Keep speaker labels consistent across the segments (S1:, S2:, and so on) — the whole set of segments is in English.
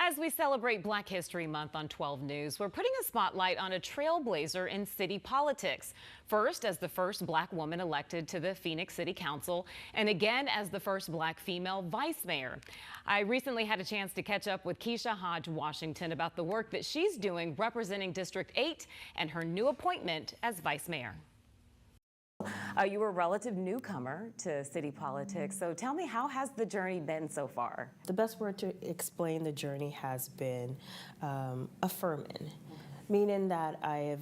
S1: As we celebrate Black History Month on 12 News, we're putting a spotlight on a trailblazer in city politics. First, as the first Black woman elected to the Phoenix City Council, and again as the first Black female vice mayor. I recently had a chance to catch up with Kesha Hodge Washington about the work that she's doing representing District 8 and her new appointment as vice mayor. You were a relative newcomer to city politics, so tell me, how has the journey been so far?
S2: The best word to explain the journey has been affirming, meaning that I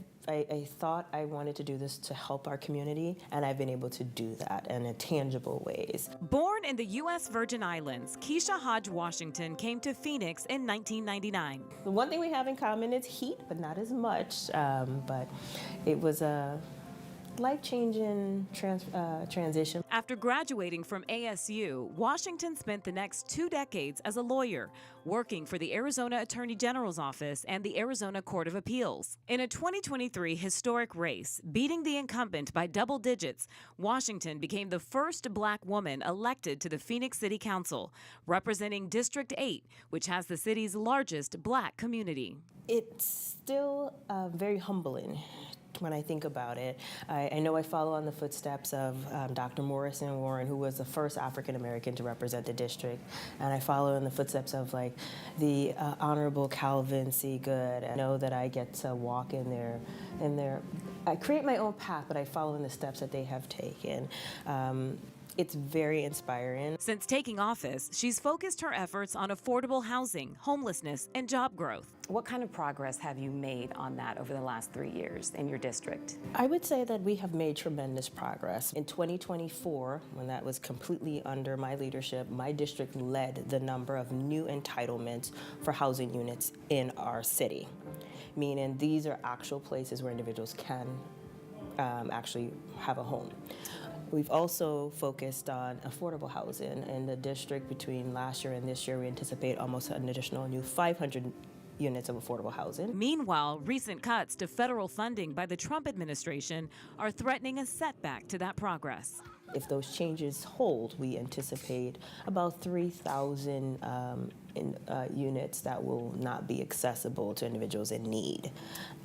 S2: thought I wanted to do this to help our community, and I've been able to do that in tangible ways.
S1: Born in the U.S. Virgin Islands, Kesha Hodge Washington came to Phoenix in 1999.
S2: The one thing we have in common is heat, but not as much, but it was a life-changing transition.
S1: After graduating from ASU, Washington spent the next 2 decades as a lawyer, working for the Arizona Attorney General's office and the Arizona Court of Appeals. In a 2023 historic race, beating the incumbent by double digits, Washington became the first Black woman elected to the Phoenix City Council, representing District 8, which has the city's largest Black community.
S2: It's still very humbling when I think about it. I know I follow on the footsteps of Dr. Morrison Warren, who was the first African American to represent the district, and I follow in the footsteps of the Honorable Calvin C. Good. I know that I get to walk in their. I create my own path, but I follow in the steps that they have taken. It's very inspiring.
S1: Since taking office, she's focused her efforts on affordable housing, homelessness, and job growth. What kind of progress have you made on that over the last 3 years in your district?
S2: I would say that we have made tremendous progress. In 2024, when that was completely under my leadership, my district led the number of new entitlements for housing units in our city, meaning these are actual places where individuals can actually have a home. We've also focused on affordable housing in the district. Between last year and this year, we anticipate almost an additional new 500 units of affordable housing.
S1: Meanwhile, recent cuts to federal funding by the Trump administration are threatening a setback to that progress.
S2: If those changes hold, we anticipate about 3,000 units that will not be accessible to individuals in need.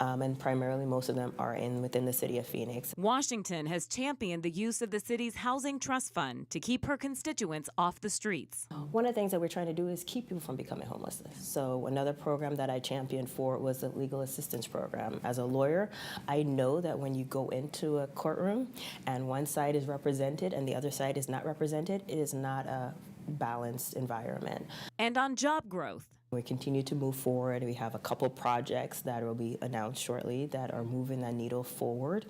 S2: And primarily, most of them are within the city of Phoenix.
S1: Washington has championed the use of the city's Housing Trust Fund to keep her constituents off the streets.
S2: One of the things that we're trying to do is keep people from becoming homeless. So another program that I championed for was the legal assistance program. As a lawyer, I know that when you go into a courtroom and one side is represented and the other side is not represented, it is not a balanced environment.
S1: And on job growth,
S2: we continue to move forward. We have a couple projects that will be announced shortly that are moving that needle forward.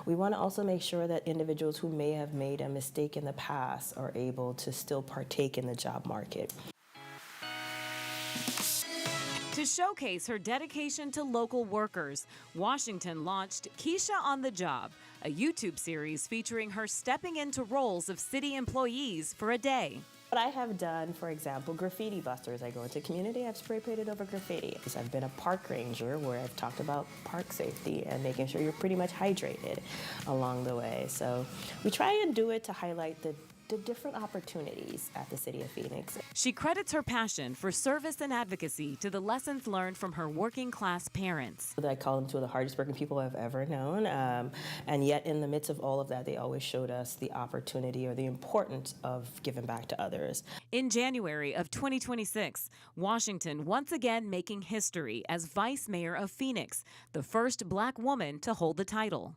S2: We want to also make sure that individuals who may have made a mistake in the past are able to still partake in the job market.
S1: To showcase her dedication to local workers, Washington launched Kesha on the Job, a YouTube series featuring her stepping into roles of city employees for a day.
S2: What I have done, for example, graffiti busters. I go into community, I've spray painted over graffiti. I've been a park ranger where I've talked about park safety and making sure you're pretty much hydrated along the way. So we try and do it to highlight the different opportunities at the city of Phoenix.
S1: She credits her passion for service and advocacy to the lessons learned from her working class parents.
S2: I call them two of the hardest working people I've ever known. And yet in the midst of all of that, they always showed us the opportunity or the importance of giving back to others.
S1: In January of 2026, Washington once again making history as vice mayor of Phoenix, the first Black woman to hold the title.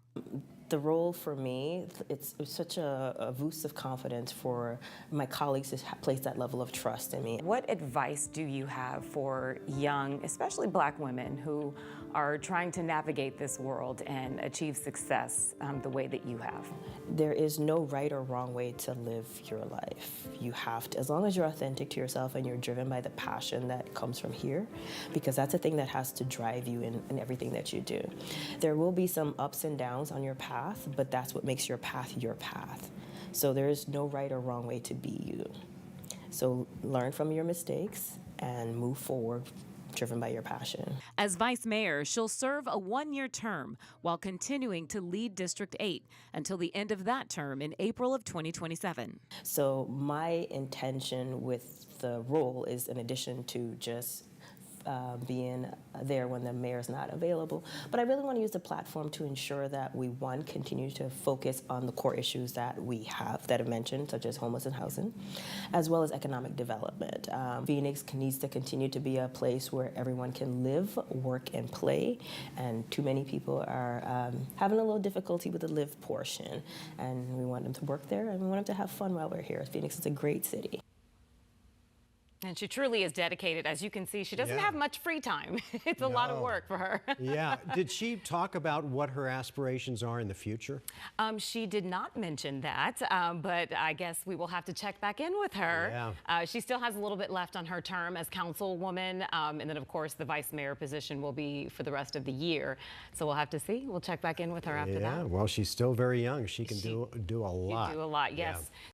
S2: The role for me, it's such a boost of confidence for my colleagues to place that level of trust in me.
S1: What advice do you have for young, especially Black women who are trying to navigate this world and achieve success the way that you have?
S2: There is no right or wrong way to live your life. You have to, as long as you're authentic to yourself and you're driven by the passion that comes from here, because that's the thing that has to drive you in everything that you do. There will be some ups and downs on your path, but that's what makes your path your path. So there is no right or wrong way to be you. So learn from your mistakes and move forward, driven by your passion.
S1: As vice mayor, she'll serve a 1-year term while continuing to lead District 8 until the end of that term in April of 2027.
S2: So my intention with the role is, in addition to just being there when the mayor's not available. But I really want to use the platform to ensure that we, one, continue to focus on the core issues that we have that I've mentioned, such as homeless and housing, as well as economic development. Phoenix needs to continue to be a place where everyone can live, work, and play, and too many people are having a little difficulty with the live portion, and we want them to work there, and we want them to have fun while we're here. Phoenix is a great city.
S1: And she truly is dedicated. As you can see, she doesn't
S3: Yeah.
S1: have much free time. It's a lot of
S3: No.
S1: work for her.
S3: Yeah. Did she talk about what her aspirations are in the future?
S1: She did not mention that, but I guess we will have to check back in with her.
S3: Yeah.
S1: She still has a little bit left on her term as councilwoman, and then, of course, the vice mayor position will be for the rest of the year. So we'll have to see. We'll check back in with her after that.
S3: Yeah. Well, she's still very young. She can do a lot.
S1: You do a lot, yes.
S3: Yeah.